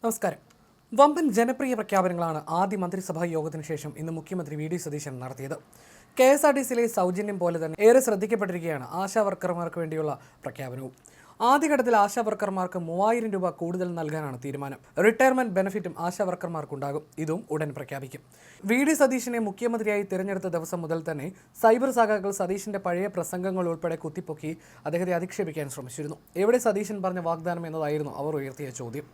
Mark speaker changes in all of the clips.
Speaker 1: നമസ്കാരം. വമ്പൻ ജനപ്രിയ പ്രഖ്യാപനങ്ങളാണ് ആദ്യ മന്ത്രിസഭാ യോഗത്തിന് ശേഷം ഇന്ന് മുഖ്യമന്ത്രി വി.ഡി. സതീശൻ നടത്തിയത്. കെ.എസ്.ആർ.ടി.സിയിലെ സൗജന്യം പോലെ തന്നെ ഏറെ ശ്രദ്ധിക്കപ്പെട്ടിരിക്കുകയാണ് ആശാ വർക്കർമാർക്ക് വേണ്ടിയുള്ള പ്രഖ്യാപനവും. ആദ്യഘട്ടത്തിൽ ആശാ വർക്കർമാർക്ക് 3000 രൂപ കൂടുതൽ നൽകാനാണ് തീരുമാനം. റിട്ടയർമെന്റ് ബെനിഫിറ്റും ആശാ വർക്കർമാർക്കുണ്ടാകും. ഇതും ഉടൻ പ്രഖ്യാപിക്കും. വി.ഡി. സതീശനെ മുഖ്യമന്ത്രിയായി തിരഞ്ഞെടുത്ത ദിവസം മുതൽ തന്നെ സൈബർ സഖാക്കൾ സതീശന്റെ പഴയ പ്രസംഗങ്ങൾ ഉൾപ്പെടെ കുത്തിപ്പൊക്കി അദ്ദേഹത്തെ അധിക്ഷേപിക്കാൻ ശ്രമിച്ചിരുന്നു. എവിടെ സതീശൻ പറഞ്ഞ വാഗ്ദാനം എന്നതായിരുന്നു അവർ ഉയർത്തിയ ചോദ്യം.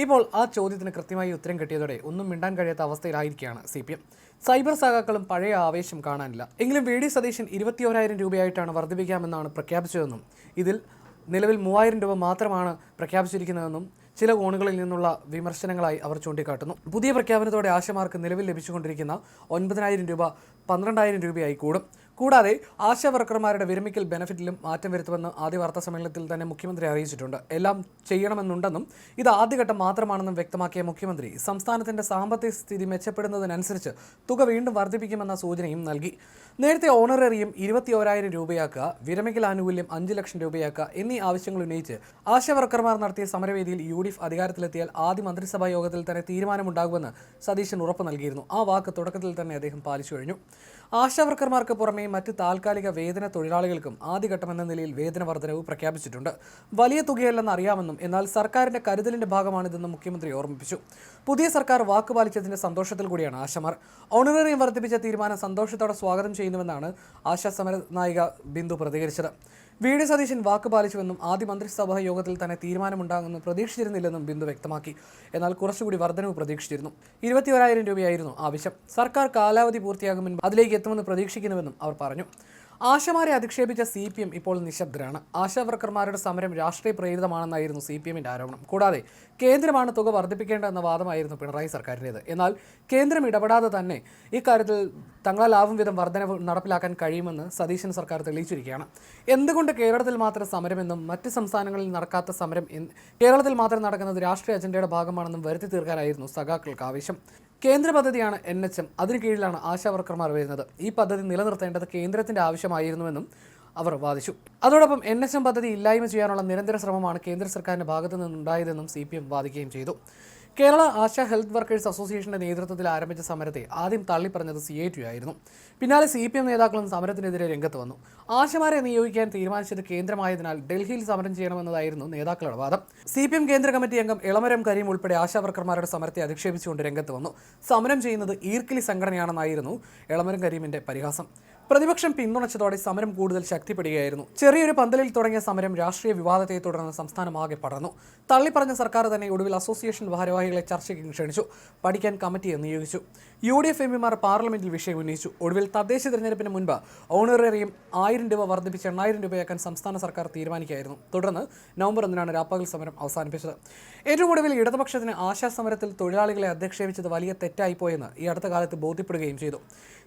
Speaker 1: ഇപ്പോൾ ആ ചോദ്യത്തിന് കൃത്യമായി ഉത്തരം കിട്ടിയതോടെ ഒന്നും മിണ്ടാൻ കഴിയാത്ത അവസ്ഥയിലായിരിക്കുകയാണ് CPM. സൈബർ സഖാക്കളും പഴയ ആവേശം കാണാനില്ല. എങ്കിലും വി.ഡി. സതീശൻ 21,000 രൂപയായിട്ടാണ് വർദ്ധിപ്പിക്കാമെന്നാണ് പ്രഖ്യാപിച്ചതെന്നും ഇതിൽ നിലവിൽ 3000 രൂപ മാത്രമാണ് പ്രഖ്യാപിച്ചിരിക്കുന്നതെന്നും ചില കോണുകളിൽ നിന്നുള്ള വിമർശനങ്ങളായി അവർ ചൂണ്ടിക്കാട്ടുന്നു. പുതിയ പ്രഖ്യാപനത്തോടെ ആശമാർക്ക് നിലവിൽ ലഭിച്ചുകൊണ്ടിരിക്കുന്ന 9,000 രൂപ 12,000 രൂപയായി കൂടും. കൂടാതെ ആശാ വർക്കർമാരുടെ വിരമിക്കൽ ബെനിഫിറ്റിലും മാറ്റം വരുത്തുമെന്ന് ആദ്യ വാർത്താ സമ്മേളനത്തിൽ തന്നെ മുഖ്യമന്ത്രി അറിയിച്ചിട്ടുണ്ട്. എല്ലാം ചെയ്യണമെന്നുണ്ടെന്നും ഇത് ആദ്യഘട്ടം മാത്രമാണെന്നും വ്യക്തമാക്കിയ മുഖ്യമന്ത്രി സംസ്ഥാനത്തിന്റെ സാമ്പത്തിക സ്ഥിതി മെച്ചപ്പെടുന്നതിനനുസരിച്ച് തുക വീണ്ടും വർദ്ധിപ്പിക്കുമെന്ന സൂചനയും നൽകി. നേരത്തെ ഓണറേറിയം 21,000 രൂപയാക്കുക, വിരമിക്കൽ ആനുകൂല്യം 5 ലക്ഷം രൂപയാക്കുക എന്നീ ആവശ്യങ്ങൾ ഉന്നയിച്ച് ആശാ വർക്കർമാർ നടത്തിയ സമരവേദിയിൽ UDF അധികാരത്തിലെത്തിയാൽ ആദ്യ മന്ത്രിസഭാ യോഗത്തിൽ തന്നെ തീരുമാനമുണ്ടാകുമെന്ന് സതീശൻ ഉറപ്പ് നൽകിയിരുന്നു. ആ വാക്ക് തുടക്കത്തിൽ തന്നെ അദ്ദേഹം പാലിച്ചു കഴിഞ്ഞു. ആശാ വർക്കർമാർക്ക് പുറമെ മറ്റ് താൽക്കാലിക വേതന തൊഴിലാളികൾക്കും ആദ്യഘട്ടമെന്ന നിലയിൽ വേതന വർധനവ് പ്രഖ്യാപിച്ചിട്ടുണ്ട്. വലിയ തുകയല്ലെന്ന് അറിയാമെന്നും എന്നാൽ സർക്കാരിന്റെ കരുതലിന്റെ ഭാഗമാണിതെന്നും മുഖ്യമന്ത്രി ഓർമ്മിപ്പിച്ചു. പുതിയ സർക്കാർ വാക്ക് പാലിച്ചതിന്റെ സന്തോഷത്തിൽ കൂടിയാണ് ആശമാർ. ഓണറേറിയം വർദ്ധിപ്പിച്ച തീരുമാനം സന്തോഷത്തോടെ സ്വാഗതം ചെയ്യുന്നുവെന്നാണ് ആശാ സമര നായിക ബിന്ദു പ്രതികരിച്ചത്. വി.ഡി. സതീശൻ വാക്ക് പാലിച്ചുവെന്നും ആദ്യ മന്ത്രിസഭാ യോഗത്തിൽ തന്നെ തീരുമാനമുണ്ടാകുമെന്ന് പ്രതീക്ഷിച്ചിരുന്നില്ലെന്നും ബിന്ദു വ്യക്തമാക്കി. എന്നാൽ കുറച്ചുകൂടി വർധനവ് പ്രതീക്ഷിച്ചിരുന്നു. 21,000 രൂപയായിരുന്നു ആവശ്യം. സർക്കാർ കാലാവധി പൂർത്തിയാകും മുൻപ് അതിലേക്ക് എത്തുമെന്ന് പ്രതീക്ഷിക്കുന്നുവെന്നും അവർ പറഞ്ഞു. ആശമാരെ അധിക്ഷേപിച്ച CPM ഇപ്പോൾ നിശബ്ദരാണ്. ആശാ വർക്കർമാരുടെ സമരം രാഷ്ട്രീയ പ്രേരിതമാണെന്നായിരുന്നു CPMന്റെ ആരോപണം. കൂടാതെ കേന്ദ്രമാണ് തുക വർദ്ധിപ്പിക്കേണ്ടതെന്ന വാദമായിരുന്നു പിണറായി സർക്കാരിൻ്റേത്. എന്നാൽ കേന്ദ്രം ഇടപെടാതെ തന്നെ ഇക്കാര്യത്തിൽ തങ്ങളാലാവും വിധം വർധനവ് നടപ്പിലാക്കാൻ കഴിയുമെന്ന് സതീശൻ സർക്കാർ തെളിയിച്ചിരിക്കുകയാണ്. എന്തുകൊണ്ട് കേരളത്തിൽ മാത്രം സമരമെന്നും മറ്റ് സംസ്ഥാനങ്ങളിൽ നടക്കാത്ത സമരം കേരളത്തിൽ മാത്രം നടക്കുന്നത് രാഷ്ട്രീയ അജണ്ടയുടെ ഭാഗമാണെന്നും വരുത്തി തീർക്കാനായിരുന്നു സഖാക്കൾക്ക് ആവശ്യം. കേന്ദ്ര പദ്ധതിയാണ് NHM. അതിന് കീഴിലാണ് ആശാ വർക്കർമാർ വരുന്നത്. ഈ പദ്ധതി നിലനിർത്തേണ്ടത് കേന്ദ്രത്തിന്റെ ആവശ്യമായിരുന്നുവെന്നും അവർ വാദിച്ചു. അതോടൊപ്പം NHM പദ്ധതി ഇല്ലായ്മ ചെയ്യാനുള്ള നിരന്തര ശ്രമമാണ് കേന്ദ്ര സർക്കാരിന്റെ ഭാഗത്തു നിന്നുണ്ടായതെന്നും CPM വാദിക്കുകയും ചെയ്തു. കേരള ആശാ ഹെൽത്ത് വർക്കേഴ്സ് അസോസിയേഷന്റെ നേതൃത്വത്തിൽ ആരംഭിച്ച സമരത്തെ ആദ്യം തള്ളിപ്പറഞ്ഞത് CIT ആയിരുന്നു. പിന്നാലെ CPM നേതാക്കളും സമരത്തിനെതിരെ രംഗത്ത് വന്നു. ആശമാരെ നിയോഗിക്കാൻ തീരുമാനിച്ചത് കേന്ദ്രമായതിനാൽ ഡൽഹിയിൽ സമരം ചെയ്യണമെന്നതായിരുന്നു നേതാക്കളുടെ വാദം. CPM കേന്ദ്ര കമ്മിറ്റി അംഗം ഇളമരം കരീം ഉൾപ്പെടെ ആശാ വർക്കർമാരുടെ സമരത്തെ അധിക്ഷേപിച്ചുകൊണ്ട് രംഗത്ത് വന്നു. സമരം ചെയ്യുന്നത് ഈർക്കിലി സംഘടനയാണെന്നായിരുന്നു ഇളമരം കരീമിന്റെ പരിഹാസം. പ്രതിപക്ഷം പിന്തുണച്ചതോടെ സമരം കൂടുതൽ ശക്തിപ്പെടുകയായിരുന്നു. ചെറിയൊരു പന്തലിൽ തുടങ്ങിയ സമരം രാഷ്ട്രീയ വിവാദത്തെ തുടർന്ന് സംസ്ഥാനമാകെ പടർന്നു. തള്ളിപ്പറഞ്ഞ സർക്കാർ തന്നെ ഒടുവിൽ അസോസിയേഷൻ ഭാരവാഹികളെ ചർച്ചയ്ക്ക് ക്ഷണിച്ചു. പഠിക്കാൻ കമ്മിറ്റിയെ നിയോഗിച്ചു. UDF MPമാർ പാർലമെന്റിൽ വിഷയം ഉന്നയിച്ചു. ഒടുവിൽ തദ്ദേശ തിരഞ്ഞെടുപ്പിന് മുൻപ് ഓണറേറിയം 1000 രൂപ വർദ്ധിപ്പിച്ച് 8,000 രൂപയാക്കാൻ സംസ്ഥാന സർക്കാർ തീരുമാനിക്കുകയായിരുന്നു. തുടർന്ന് നവംബർ 1 രാപ്പകൽ സമരം അവസാനിപ്പിച്ചത്. ഏറ്റവും ഒടുവിൽ ഇടതുപക്ഷത്തിന് ആശാ സമരത്തിൽ തൊഴിലാളികളെ അധിക്ഷേപിച്ചത് വലിയ തെറ്റായിപ്പോയെന്ന് ഈ അടുത്ത കാലത്ത് ബോധ്യപ്പെടുകയും ചെയ്തു.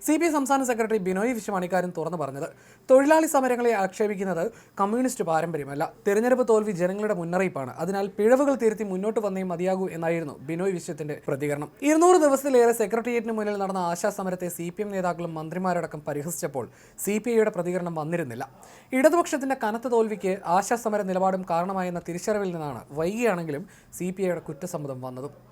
Speaker 1: CPI സംസ്ഥാന സെക്രട്ടറി ബിനോയ് വിശ്വം അണിക്കാരൻ തുറന്നു പറഞ്ഞത് തൊഴിലാളി സമരങ്ങളെ ആക്ഷേപിക്കുന്നത് കമ്മ്യൂണിസ്റ്റ് പാരമ്പര്യമല്ല, തെരഞ്ഞെടുപ്പ് തോൽവി ജനങ്ങളുടെ മുന്നറിയിപ്പാണ്. അതിനാൽ പിഴവുകൾ തിരുത്തി മുന്നോട്ട് വന്നേ മതിയാകൂ എന്നായിരുന്നു ബിനോയ് വിശ്വത്തിന്റെ പ്രതികരണം. 200 ദിവസത്തിലേറെ സെക്രട്ടേറിയറ്റിന് മുന്നിൽ നടന്ന ആശാ സമരത്തെ CPM നേതാക്കളും മന്ത്രിമാരടക്കം പരിഹസിച്ചപ്പോൾ CPIയുടെ പ്രതികരണം വന്നിരുന്നില്ല. ഇടതുപക്ഷത്തിന്റെ കനത്ത തോൽവിക്ക് ആശാ സമര നിലപാടും കാരണമായെന്ന തിരിച്ചറിവിൽ നിന്നാണ് വൈകിയാണെങ്കിലും CPIയുടെ കുറ്റസമ്മതം വന്നതും.